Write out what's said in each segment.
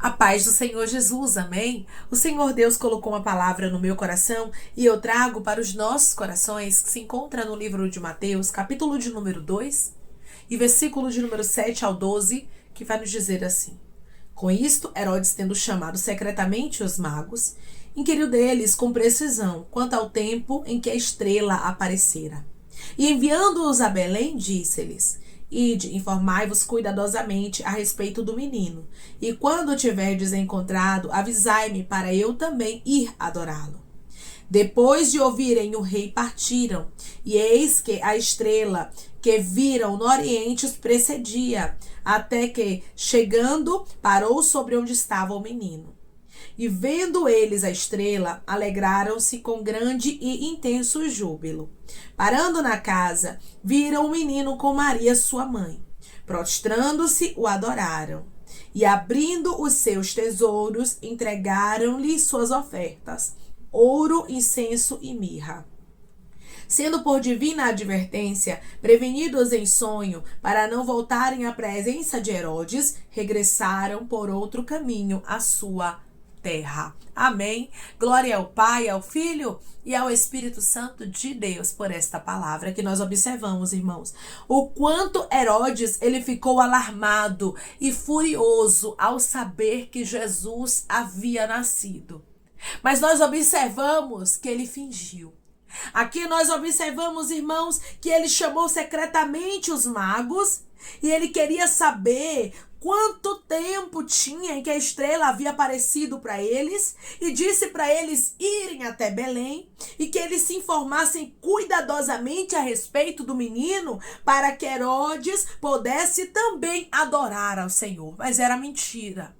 A paz do Senhor Jesus, amém? O Senhor Deus colocou uma palavra no meu coração e eu trago para os nossos corações, que se encontra no livro de Mateus, capítulo de número 2 e versículo de número 7 ao 12, que vai nos dizer assim: Com isto, Herodes, tendo chamado secretamente os magos, inquiriu deles com precisão quanto ao tempo em que a estrela aparecera. E enviando-os a Belém, disse-lhes: Ide, informai-vos cuidadosamente a respeito do menino, e quando o tiverdes encontrado, avisai-me para eu também ir adorá-lo. Depois de ouvirem o rei, partiram, e eis que a estrela que viram no oriente os precedia, até que, chegando, parou sobre onde estava o menino. E vendo eles a estrela, alegraram-se com grande e intenso júbilo. Parando na casa, viram o menino com Maria, sua mãe. Prostrando-se, o adoraram. E abrindo os seus tesouros, entregaram-lhe suas ofertas: ouro, incenso e mirra. Sendo por divina advertência, prevenidos em sonho, para não voltarem à presença de Herodes, regressaram por outro caminho à sua terra. Amém. Glória ao Pai, ao Filho e ao Espírito Santo de Deus por esta palavra que nós observamos, irmãos. O quanto Herodes ele ficou alarmado e furioso ao saber que Jesus havia nascido. Mas nós observamos que ele fingiu. Aqui nós observamos, irmãos, que ele chamou secretamente os magos e ele queria saber quanto tempo tinha em que a estrela havia aparecido para eles e disse para eles irem até Belém e que eles se informassem cuidadosamente a respeito do menino para que Herodes pudesse também adorar ao Senhor. Mas era mentira.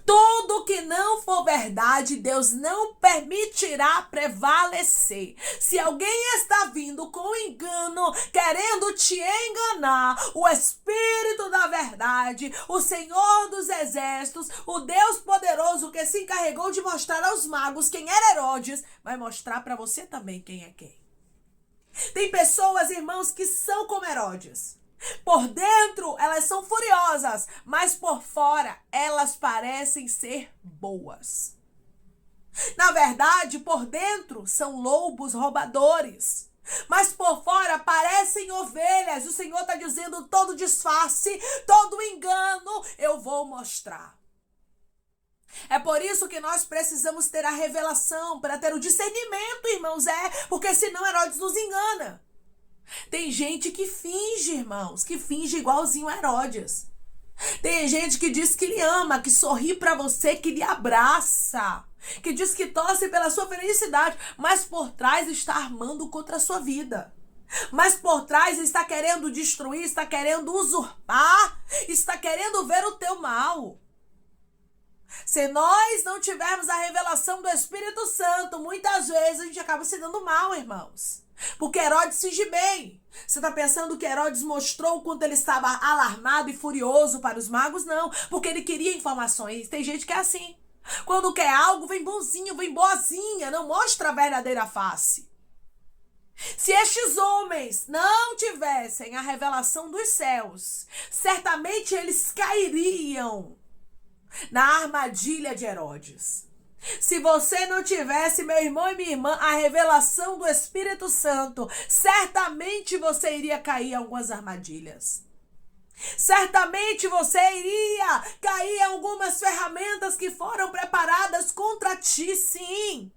Tudo que não for verdade, Deus não permitirá prevalecer. Se alguém está vindo com engano, querendo te enganar, o Espírito da verdade, o Senhor dos Exércitos, o Deus poderoso que se encarregou de mostrar aos magos quem era Herodes, vai mostrar para você também quem é quem. Tem pessoas, irmãos, que são como Herodes. Por dentro, elas são furiosas, mas por fora, elas parecem ser boas. Na verdade, por dentro, são lobos roubadores, mas por fora parecem ovelhas. O Senhor está dizendo: todo disfarce, todo engano, eu vou mostrar. É por isso que nós precisamos ter a revelação, para ter o discernimento, irmãos, porque senão Herodes nos engana. Tem gente que finge, irmãos, que finge igualzinho a Herodes. Tem gente que diz que lhe ama, que sorri pra você, que lhe abraça, que diz que torce pela sua felicidade, mas por trás está armando contra a sua vida. Mas por trás está querendo destruir, está querendo usurpar, está querendo ver o teu mal. Se nós não tivermos a revelação do Espírito Santo, muitas vezes a gente acaba se dando mal, irmãos. Porque Herodes finge bem. Você está pensando que Herodes mostrou o quanto ele estava alarmado e furioso para os magos? Não, porque ele queria informações. Tem gente que é assim. Quando quer algo, vem bonzinho, vem boazinha, não mostra a verdadeira face. Se estes homens não tivessem a revelação dos céus, certamente eles cairiam na armadilha de Herodes. Se você não tivesse, meu irmão e minha irmã, a revelação do Espírito Santo, certamente você iria cair em algumas armadilhas. Certamente você iria cair em algumas ferramentas que foram preparadas contra ti, sim.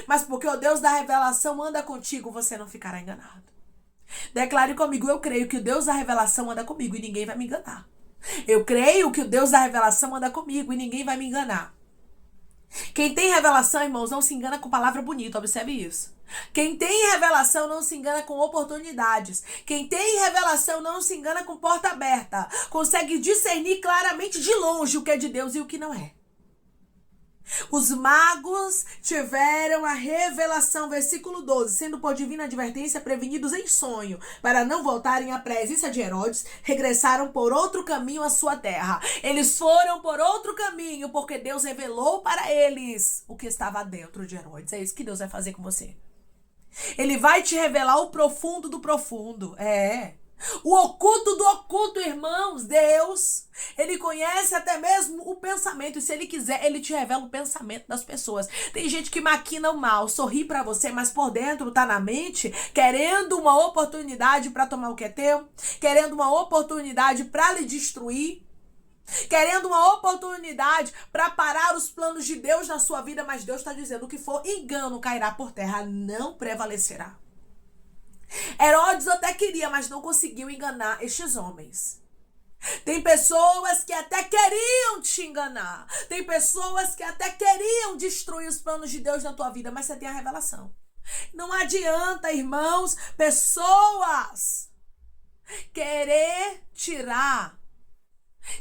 Mas porque o Deus da revelação anda contigo, você não ficará enganado. Declare comigo: eu creio que o Deus da revelação anda comigo e ninguém vai me enganar. Eu creio que o Deus da revelação anda comigo e ninguém vai me enganar. Quem tem revelação, irmãos, não se engana com palavra bonita, observe isso. Quem tem revelação não se engana com oportunidades. Quem tem revelação não se engana com porta aberta. Consegue discernir claramente de longe o que é de Deus e o que não é. Os magos tiveram a revelação, versículo 12, sendo por divina advertência prevenidos em sonho, para não voltarem à presença de Herodes, regressaram por outro caminho à sua terra. Eles foram por outro caminho, porque Deus revelou para eles o que estava dentro de Herodes. É isso que Deus vai fazer com você. Ele vai te revelar o profundo do profundo. O oculto do oculto, irmãos, Deus, ele conhece até mesmo o pensamento. E se ele quiser, ele te revela o pensamento das pessoas. Tem gente que maquina o mal, sorri pra você, mas por dentro tá na mente, querendo uma oportunidade pra tomar o que é teu, querendo uma oportunidade pra lhe destruir, querendo uma oportunidade para parar os planos de Deus na sua vida. Mas Deus está dizendo: o que for engano cairá por terra, não prevalecerá. Herodes até queria, mas não conseguiu enganar estes homens. Tem pessoas que até queriam te enganar. Tem pessoas que até queriam destruir os planos de Deus na tua vida, mas você tem a revelação. Não adianta, irmãos, pessoas querer tirar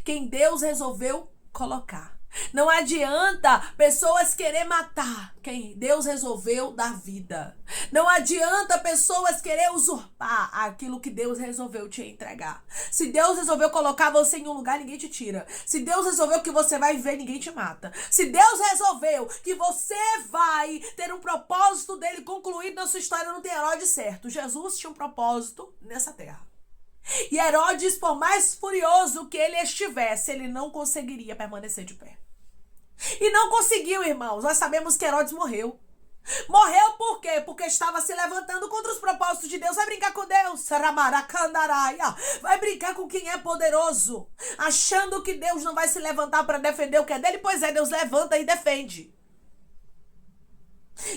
quem Deus resolveu colocar. Não adianta pessoas querer matar quem Deus resolveu dar vida. Não adianta pessoas querer usurpar aquilo que Deus resolveu te entregar. Se Deus resolveu colocar você em um lugar, ninguém te tira. Se Deus resolveu que você vai viver, ninguém te mata. Se Deus resolveu que você vai ter um propósito dele concluído na sua história, não tem Herodes certo. Jesus tinha um propósito nessa terra. E Herodes, por mais furioso que ele estivesse, ele não conseguiria permanecer de pé. E não conseguiu, irmãos. Nós sabemos que Herodes morreu. Morreu por quê? Porque estava se levantando contra os propósitos de Deus. Vai brincar com Deus. Vai brincar com quem é poderoso, achando que Deus não vai se levantar para defender o que é dele. Pois é, Deus levanta e defende.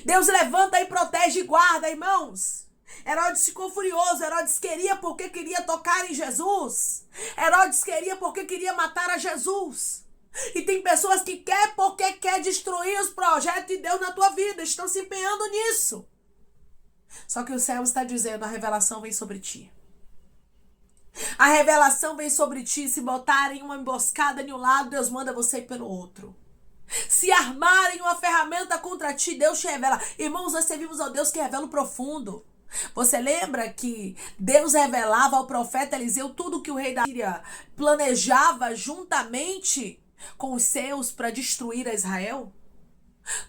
Deus levanta e protege e guarda, irmãos. Herodes ficou furioso. Herodes queria porque queria tocar em Jesus. Herodes queria porque queria matar a Jesus. E tem pessoas que quer porque quer destruir os projetos de Deus na tua vida. Estão se empenhando nisso. Só que o céu está dizendo: a revelação vem sobre ti. A revelação vem sobre ti. Se botarem uma emboscada em um lado, Deus manda você ir pelo outro. Se armarem uma ferramenta contra ti, Deus te revela. Irmãos, nós servimos ao Deus que revela o profundo. Você lembra que Deus revelava ao profeta Eliseu tudo que o rei da Síria planejava juntamente com os seus para destruir a Israel?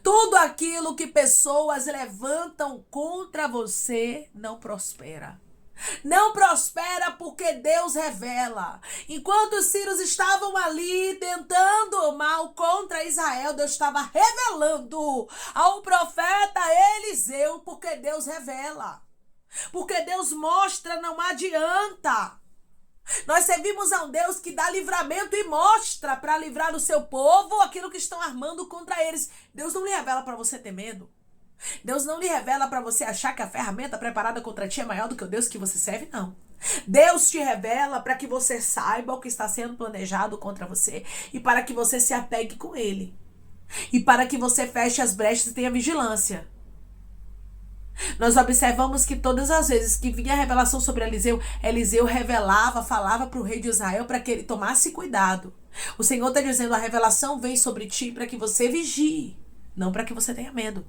Tudo aquilo que pessoas levantam contra você não prospera. Não prospera porque Deus revela. Enquanto os sírios estavam ali tentando mal contra Israel, Deus estava revelando ao profeta Eliseu, porque Deus revela. Porque Deus mostra, não adianta. Nós servimos a um Deus que dá livramento e mostra para livrar o seu povo aquilo que estão armando contra eles. Deus não lhe revela para você ter medo. Deus não lhe revela para você achar que a ferramenta preparada contra ti é maior do que o Deus que você serve, não. Deus te revela para que você saiba o que está sendo planejado contra você e para que você se apegue com ele. E para que você feche as brechas e tenha vigilância. Nós observamos que todas as vezes que vinha a revelação sobre Eliseu, Eliseu revelava, falava para o rei de Israel para que ele tomasse cuidado. O Senhor está dizendo: a revelação vem sobre ti para que você vigie, não para que você tenha medo.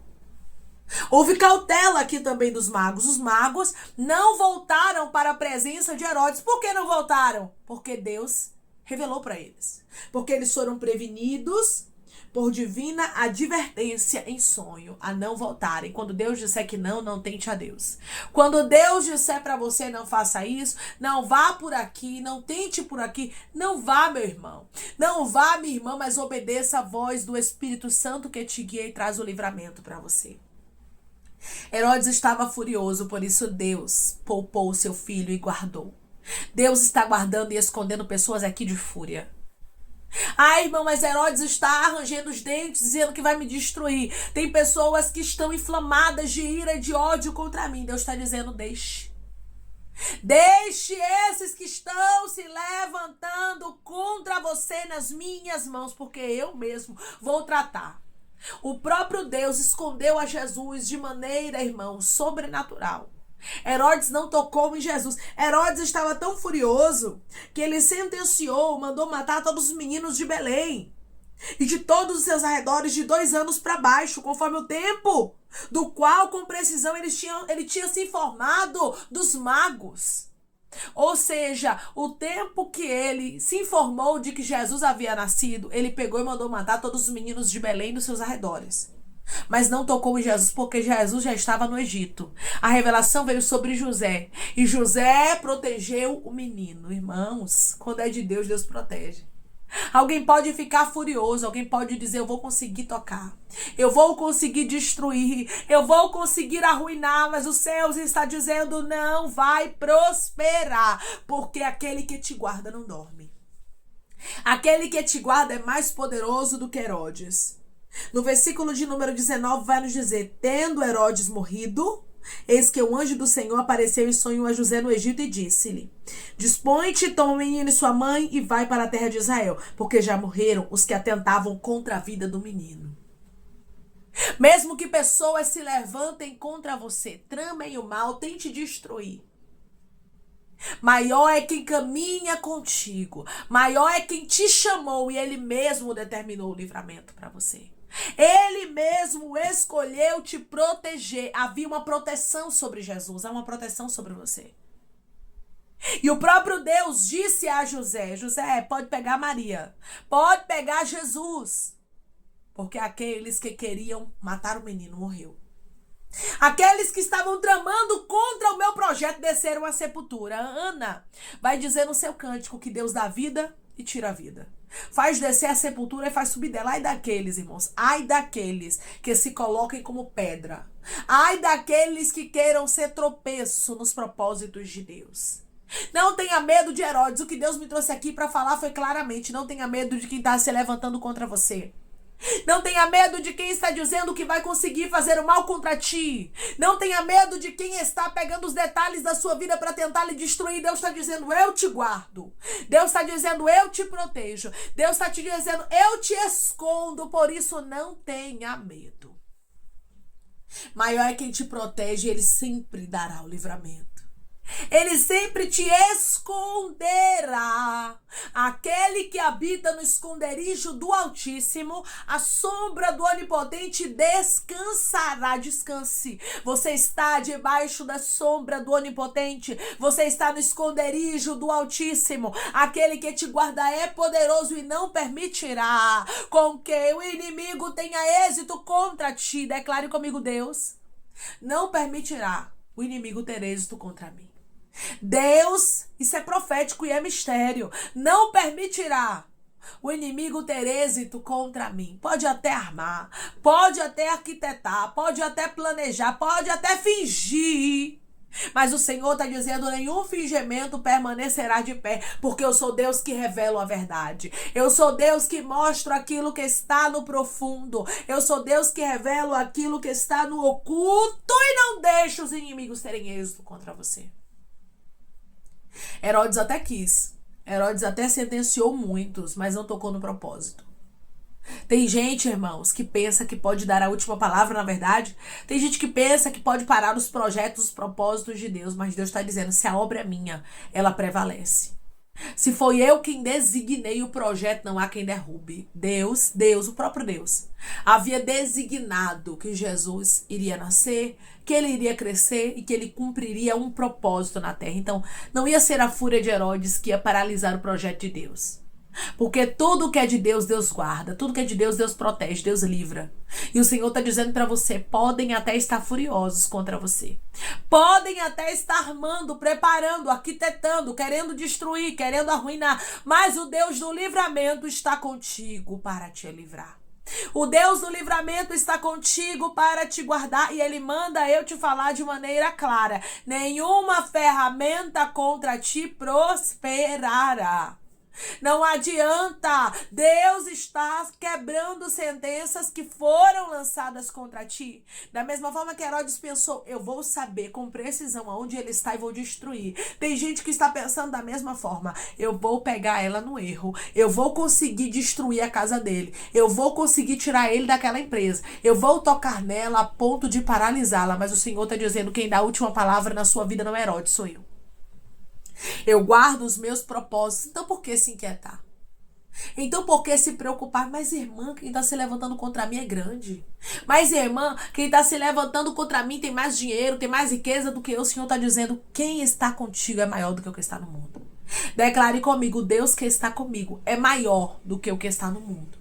Houve cautela aqui também dos magos. Os magos não voltaram para a presença de Herodes. Por que não voltaram? Porque Deus revelou para eles. Porque eles foram prevenidos por divina advertência em sonho a não voltarem. Quando Deus disser que não, não tente a Deus. Quando Deus disser para você: não faça isso, não vá por aqui, não tente por aqui, não vá, meu irmão. Não vá, minha irmã, mas obedeça a voz do Espírito Santo que te guia e traz o livramento para você. Herodes estava furioso, por isso Deus poupou o seu filho e guardou. Deus está guardando e escondendo pessoas aqui de fúria. Ai, irmão, mas Herodes está arranjando os dentes, dizendo que vai me destruir. Tem pessoas que estão inflamadas de ira e de ódio contra mim. Deus está dizendo: deixe. Deixe esses que estão se levantando contra você nas minhas mãos, porque eu mesmo vou tratar. O próprio Deus escondeu a Jesus de maneira, irmão, sobrenatural. Herodes não tocou em Jesus. Herodes estava tão furioso que ele sentenciou, mandou matar todos os meninos de Belém e de todos os seus arredores de 2 anos para baixo, conforme o tempo do qual, com precisão, ele tinha se informado dos magos. Ou seja, o tempo que ele se informou de que Jesus havia nascido, ele pegou e mandou matar todos os meninos de Belém e dos seus arredores. Mas não tocou em Jesus porque Jesus já estava no Egito. A revelação veio sobre José. E José protegeu o menino. Irmãos, quando é de Deus, Deus protege. Alguém pode ficar furioso, alguém pode dizer: eu vou conseguir tocar, eu vou conseguir destruir, eu vou conseguir arruinar, mas o céu está dizendo: não vai prosperar, porque aquele que te guarda não dorme. Aquele que te guarda é mais poderoso do que Herodes. No versículo de número 19 vai nos dizer: tendo Herodes morrido, eis que o anjo do Senhor apareceu em sonho a José no Egito e disse-lhe: dispõe-te, toma o menino e sua mãe e vai para a terra de Israel, porque já morreram os que atentavam contra a vida do menino. Mesmo que pessoas se levantem contra você, tramem o mal, tente destruir, maior é quem caminha contigo, maior é quem te chamou e ele mesmo determinou o livramento para você. Ele mesmo escolheu te proteger. Havia uma proteção sobre Jesus, há uma proteção sobre você. E o próprio Deus disse a José: José, pode pegar Maria, pode pegar Jesus, porque aqueles que queriam matar o menino morreu. Aqueles que estavam tramando contra o meu projeto desceram à sepultura. Ana vai dizer no seu cântico que Deus dá vida e tira a vida. Faz descer a sepultura e faz subir dela. Ai daqueles, irmãos, ai daqueles que se coloquem como pedra. Ai daqueles que queiram ser tropeço nos propósitos de Deus. Não tenha medo de Herodes. O que Deus me trouxe aqui para falar foi claramente: não tenha medo de quem está se levantando contra você. Não tenha medo de quem está dizendo que vai conseguir fazer o mal contra ti. Não tenha medo de quem está pegando os detalhes da sua vida para tentar lhe destruir. Deus está dizendo: eu te guardo. Deus está dizendo: eu te protejo. Deus está te dizendo: eu te escondo. Por isso não tenha medo. Maior é quem te protege, ele sempre dará o livramento. Ele sempre te esconderá. Aquele que habita no esconderijo do Altíssimo, a sombra do Onipotente descansará. Descanse. Você está debaixo da sombra do Onipotente. Você está no esconderijo do Altíssimo. Aquele que te guarda é poderoso e não permitirá com que o inimigo tenha êxito contra ti. Declare comigo: Deus não permitirá o inimigo ter êxito contra mim. Deus, isso é profético e é mistério, não permitirá o inimigo ter êxito contra mim. Pode até armar, pode até arquitetar, pode até planejar, pode até fingir, mas o Senhor está dizendo: nenhum fingimento permanecerá de pé, porque eu sou Deus que revela a verdade. Eu sou Deus que mostra aquilo que está no profundo. Eu sou Deus que revela aquilo que está no oculto e não deixa os inimigos terem êxito contra você. Herodes até quis. Herodes até sentenciou muitos, mas não tocou no propósito. Tem gente, irmãos, que pensa que pode dar a última palavra na verdade. Tem gente que pensa que pode parar os projetos, os propósitos de Deus. Mas Deus está dizendo: se a obra é minha, ela prevalece. Se foi eu quem designei o projeto, não há quem derrube. Deus, o próprio Deus, havia designado que Jesus iria nascer, que ele iria crescer e que ele cumpriria um propósito na terra. Então, não ia ser a fúria de Herodes que ia paralisar o projeto de Deus. Porque tudo que é de Deus, Deus guarda. Tudo que é de Deus, Deus protege, Deus livra. E o Senhor está dizendo para você: podem até estar furiosos contra você. Podem até estar armando, preparando, arquitetando, querendo destruir, querendo arruinar. Mas o Deus do livramento está contigo para te livrar. O Deus do livramento está contigo para te guardar. E Ele manda eu te falar de maneira clara: nenhuma ferramenta contra ti prosperará. Não adianta. Deus está quebrando sentenças que foram lançadas contra ti. Da mesma forma que Herodes pensou: eu vou saber com precisão aonde ele está e vou destruir. Tem gente que está pensando da mesma forma: eu vou pegar ela no erro, eu vou conseguir destruir a casa dele, eu vou conseguir tirar ele daquela empresa, eu vou tocar nela a ponto de paralisá-la. Mas o Senhor está dizendo: quem dá a última palavra na sua vida não é Herodes, sou eu. Eu guardo os meus propósitos. Então por que se inquietar? Então por que se preocupar? Mas irmã, quem está se levantando contra mim é grande. Mas irmã, quem está se levantando contra mim tem mais dinheiro, tem mais riqueza do que eu. O Senhor está dizendo: quem está contigo é maior do que o que está no mundo. Declare comigo: Deus que está comigo é maior do que o que está no mundo.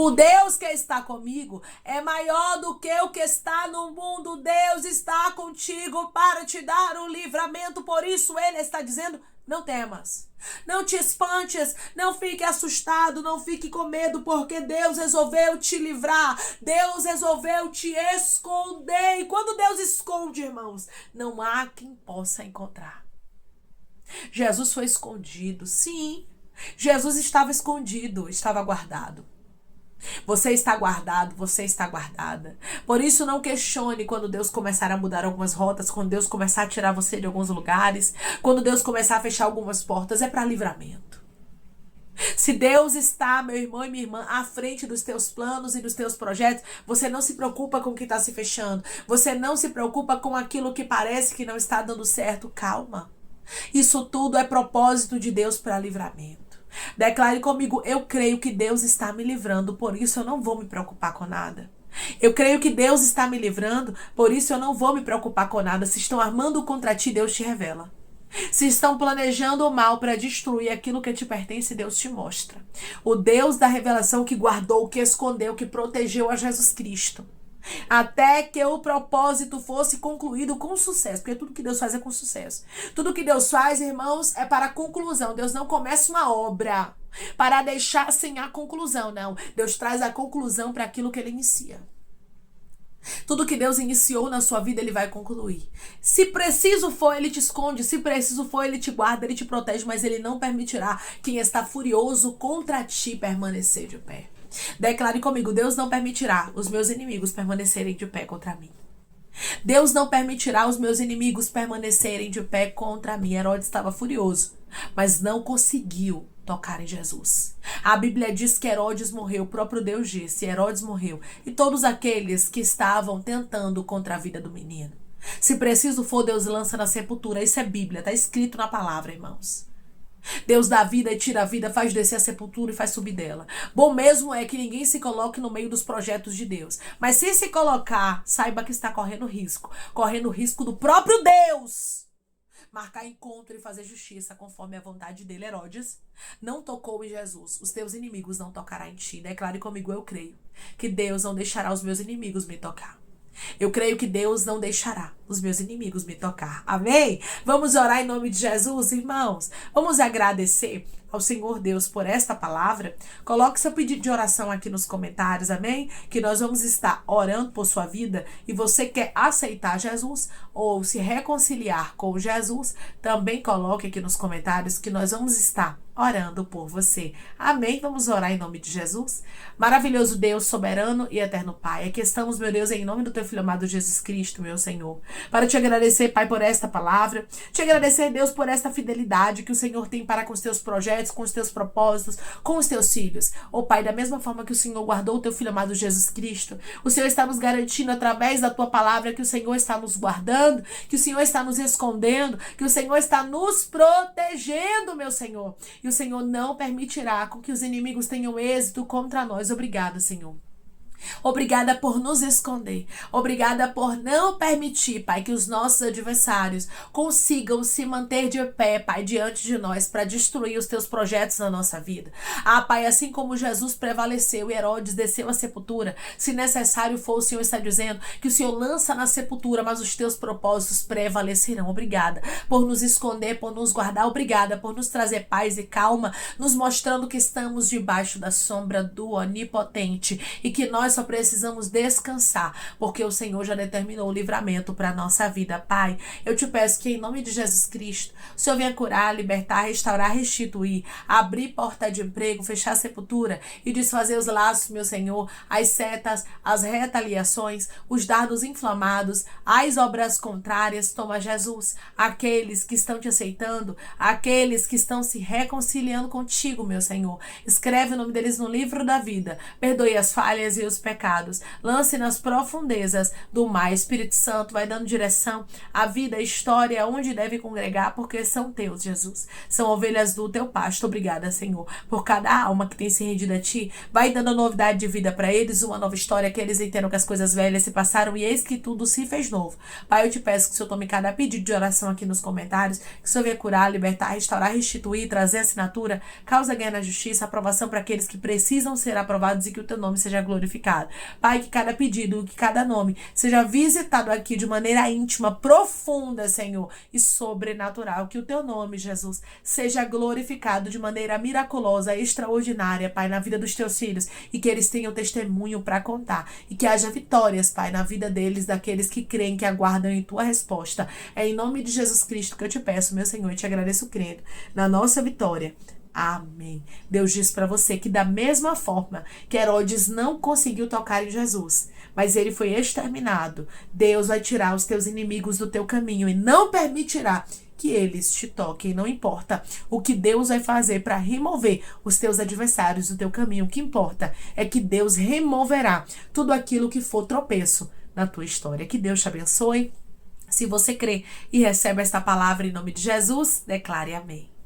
O Deus que está comigo é maior do que o que está no mundo. Deus está contigo para te dar o livramento. Por isso ele está dizendo: não temas, não te espantes, não fique assustado, não fique com medo, porque Deus resolveu te livrar, Deus resolveu te esconder. E quando Deus esconde, irmãos, não há quem possa encontrar. Jesus foi escondido, sim, Jesus estava escondido, estava guardado. Você está guardado, você está guardada. Por isso não questione quando Deus começar a mudar algumas rotas, quando Deus começar a tirar você de alguns lugares, quando Deus começar a fechar algumas portas, é para livramento. Se Deus está, meu irmão e minha irmã, à frente dos teus planos e dos teus projetos, você não se preocupa com o que está se fechando. Você não se preocupa com aquilo que parece que não está dando certo. Calma. Isso tudo é propósito de Deus para livramento. Declare comigo: eu creio que Deus está me livrando, por isso eu não vou me preocupar com nada. Eu creio que Deus está me livrando, por isso eu não vou me preocupar com nada. Se estão armando contra ti, Deus te revela. Se estão planejando o mal para destruir aquilo que te pertence, Deus te mostra. O Deus da revelação que guardou, que escondeu, que protegeu a Jesus Cristo, até que o propósito fosse concluído com sucesso, porque tudo que Deus faz é com sucesso. Tudo que Deus faz, irmãos, é para a conclusão. Deus não começa uma obra para deixar sem a conclusão, não. Deus traz a conclusão para aquilo que ele inicia. Tudo que Deus iniciou na sua vida, ele vai concluir. Se preciso for, ele te esconde. Se preciso for, ele te guarda, ele te protege, mas ele não permitirá quem está furioso contra ti permanecer de pé. Declare comigo: Deus não permitirá os meus inimigos permanecerem de pé contra mim. Deus não permitirá os meus inimigos permanecerem de pé contra mim. Herodes estava furioso, mas não conseguiu tocar em Jesus. A Bíblia diz que Herodes morreu, o próprio Deus disse, Herodes morreu, e todos aqueles que estavam tentando contra a vida do menino. Se preciso for, Deus lança na sepultura. Isso é Bíblia, está escrito na palavra, irmãos. Deus dá vida e tira a vida, faz descer a sepultura e faz subir dela. Bom mesmo é que ninguém se coloque no meio dos projetos de Deus. Mas se colocar, saiba que está correndo risco do próprio Deus marcar encontro e fazer justiça conforme a vontade dele. Herodes não tocou em Jesus. Os teus inimigos não tocarão em ti. Declare comigo: eu creio que Deus não deixará os meus inimigos me tocar. Eu creio que Deus não deixará os meus inimigos me tocar. Amém? Vamos orar em nome de Jesus, irmãos. Vamos agradecer ao Senhor Deus por esta palavra. Coloque seu pedido de oração aqui nos comentários, amém? Que nós vamos estar orando por sua vida. E você quer aceitar Jesus ou se reconciliar com Jesus, também coloque aqui nos comentários que nós vamos estar orando por você. Amém? Vamos orar em nome de Jesus. Maravilhoso Deus, soberano e eterno Pai, aqui estamos, meu Deus, em nome do teu Filho amado Jesus Cristo, meu Senhor, para te agradecer, Pai, por esta palavra, te agradecer, Deus, por esta fidelidade que o Senhor tem para com os teus projetos, com os teus propósitos, com os teus filhos. Ó Pai, da mesma forma que o Senhor guardou o teu Filho amado Jesus Cristo, o Senhor está nos garantindo através da tua palavra que o Senhor está nos guardando, que o Senhor está nos escondendo, que o Senhor está nos protegendo, meu Senhor. E o Senhor não permitirá com que os inimigos tenham êxito contra nós. Obrigado, Senhor. Obrigada por nos esconder. Obrigada por não permitir, Pai, que os nossos adversários consigam se manter de pé, Pai, diante de nós para destruir os teus projetos na nossa vida. Ah, Pai, assim como Jesus prevaleceu e Herodes desceu à sepultura, se necessário for, o Senhor está dizendo que o Senhor lança na sepultura, mas os teus propósitos prevalecerão. Obrigada por nos esconder, por nos guardar. Obrigada por nos trazer paz e calma, nos mostrando que estamos debaixo da sombra do Onipotente e que nós só precisamos descansar, porque o Senhor já determinou o livramento para a nossa vida. Pai, eu te peço que em nome de Jesus Cristo, o Senhor venha curar, libertar, restaurar, restituir, abrir porta de emprego, fechar a sepultura e desfazer os laços, meu Senhor, as setas, as retaliações, os dardos inflamados, as obras contrárias. Toma, Jesus, aqueles que estão te aceitando, aqueles que estão se reconciliando contigo, meu Senhor, escreve o nome deles no livro da vida, perdoe as falhas e os seus pecados. Lance nas profundezas do mar. Espírito Santo, vai dando direção à vida, à história, onde deve congregar, porque são teus, Jesus. São ovelhas do teu pasto. Obrigada, Senhor, por cada alma que tem se rendido a ti. Vai dando novidade de vida para eles, uma nova história, que eles entendam que as coisas velhas se passaram e eis que tudo se fez novo. Pai, eu te peço que o Senhor tome cada pedido de oração aqui nos comentários, que o Senhor venha curar, libertar, restaurar, restituir, trazer assinatura, causa ganha na justiça, aprovação para aqueles que precisam ser aprovados e que o teu nome seja glorificado. Pai, que cada pedido, que cada nome seja visitado aqui de maneira íntima, profunda, Senhor, e sobrenatural. Que o teu nome, Jesus, seja glorificado de maneira miraculosa, extraordinária, Pai, na vida dos teus filhos, e que eles tenham testemunho para contar, e que haja vitórias, Pai, na vida deles, daqueles que creem, que aguardam em tua resposta. É em nome de Jesus Cristo que eu te peço, meu Senhor, e te agradeço crendo na nossa vitória. Amém. Deus diz para você que da mesma forma que Herodes não conseguiu tocar em Jesus, mas ele foi exterminado, Deus vai tirar os teus inimigos do teu caminho e não permitirá que eles te toquem. Não importa o que Deus vai fazer para remover os teus adversários do teu caminho. O que importa é que Deus removerá tudo aquilo que for tropeço na tua história. Que Deus te abençoe. Se você crê e recebe esta palavra em nome de Jesus, declare amém.